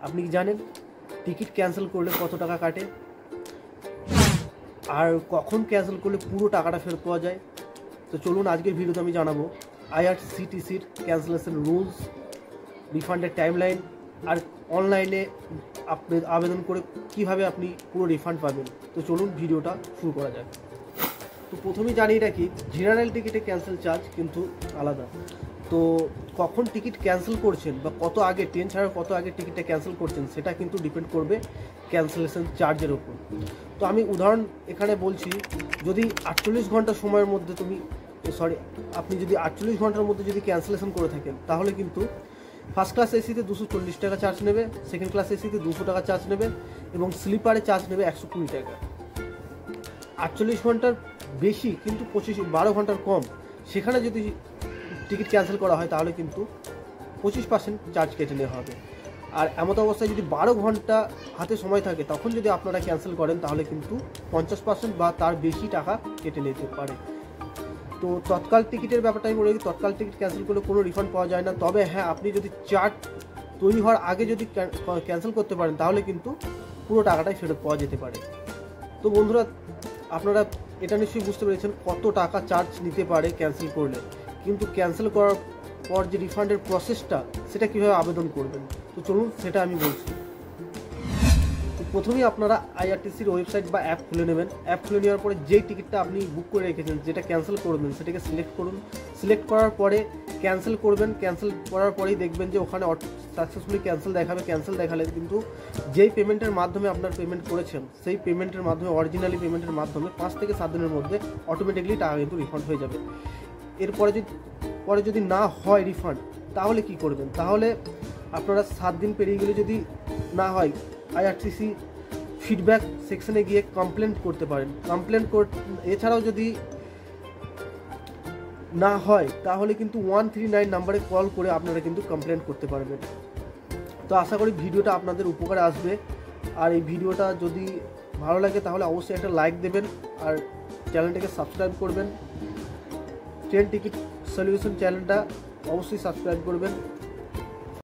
আপনি কি জানেন টিকিট ক্যান্সেল করলে কত টাকা কাটে, আর কখন ক্যান্সেল করলে পুরো টাকাটা ফেরত পাওয়া যায়? তো চলুন আজকের ভিডিওতে আমি জানাবো আইআরসিটিসির ক্যান্সেলেশন রুলস, রিফান্ডের টাইমলাইন, আর অনলাইনে আবেদন করে কিভাবে আপনি পুরো রিফান্ড পাবেন। তো চলুন ভিডিওটা শুরু করা যাক। তো প্রথমেই জানিয়ে রাখি, জেনারেল টিকিটে ক্যান্সেল চার্জ কিন্তু আলাদা। তো কখন টিকিট ক্যান্সেল করছেন বা কত আগে, ট্রেন ছাড়ার কত আগে টিকিটটা ক্যান্সেল করছেন, সেটা কিন্তু ডিপেন্ড করবে ক্যান্সেলেশন চার্জের ওপর। তো আমি উদাহরণ এখানে বলছি, যদি 48 ঘন্টা সময়ের মধ্যে আপনি যদি 48 ঘন্টার মধ্যে যদি ক্যান্সেলেশন করে থাকেন, তাহলে কিন্তু ফার্স্ট ক্লাস এসিতে 240 টাকা চার্জ নেবে, সেকেন্ড ক্লাস এসিতে 200 টাকা চার্জ নেবে, এবং স্লিপারে চার্জ নেবে 120 টাকা। 48 ঘন্টার বেশি কিন্তু 12 ঘন্টার কম, সেখানে যদি টিকিট ক্যান্সেল করা হয় তাহলে কিন্তু 25% চার্জ কেটে নেওয়া হবে। আর এমত অবস্থায় যদি 12 ঘন্টা হাতে সময় থাকে, তখন যদি আপনারা ক্যান্সেল করেন তাহলে কিন্তু 50% বা তার বেশি টাকা কেটে নিতে পারে। তো তৎকাল টিকিটের ব্যাপারটা আমি বলে দিই, তৎকাল টিকিট ক্যান্সেল করলে কোনো রিফান্ড পাওয়া যায় না। তবে হ্যাঁ, আপনি যদি চার্ট তৈরি হওয়ার আগে যদি ক্যান্সেল করতে পারেন তাহলে কিন্তু পুরো টাকাটাই ফেরত পাওয়া যেতে পারে। তো বন্ধুরা, আপনারা এটা নিশ্চয়ই বুঝতে পেরেছেন কত টাকা চার্জ নিতে পারে ক্যান্সেল করলে। কিন্তু ক্যান্সেল করার পর যে রিফান্ডের প্রসেসটা, সেটা কীভাবে আবেদন করবেন, তো চলুন সেটা আমি বলছি। তো প্রথমেই আপনারা আইআরটিসির ওয়েবসাইট বা অ্যাপ খুলে নেবেন। অ্যাপ খুলে নেওয়ার পরে যেই টিকিটটা আপনি বুক করে রেখেছেন, যেটা ক্যান্সেল করবেন, সেটাকে সিলেক্ট করুন। সিলেক্ট করার পরে ক্যান্সেল করবেন। ক্যান্সেল করার পরেই দেখবেন যে ওখানে সাকসেসফুলি ক্যান্সেল দেখাবে। ক্যান্সেল দেখালে কিন্তু যেই পেমেন্টের মাধ্যমে আপনার পেমেন্ট করেছেন, সেই পেমেন্টের মাধ্যমে, অরিজিনালি পেমেন্টের মাধ্যমে 5 থেকে 7 দিনের মধ্যে অটোমেটিকলি টাকা কিন্তু রিফান্ড হয়ে যাবে। এরপরে যদি না হয় রিফান্ড, তাহলে কি করবেন? তাহলে আপনারা 7 দিন পেরিয়ে গেলে যদি না হয়, আইআরসিসি ফিডব্যাক সেকশনে গিয়ে কমপ্লেন করতে পারেন। এছাড়াও যদি না হয় তাহলে কিন্তু 139 নাম্বারে কল করে আপনারা কিন্তু কমপ্লেন করতে পারবেন। তো আশা করি ভিডিওটা আপনাদের উপকারে আসবে। আর এই ভিডিওটা যদি ভালো লাগে তাহলে অবশ্যই একটা লাইক দেবেন, আর চ্যানেলটাকে সাবস্ক্রাইব করবেন। ট্রেন টিকিট সলিউশন চ্যানেলটা অবশ্যই সাবস্ক্রাইব করবেন।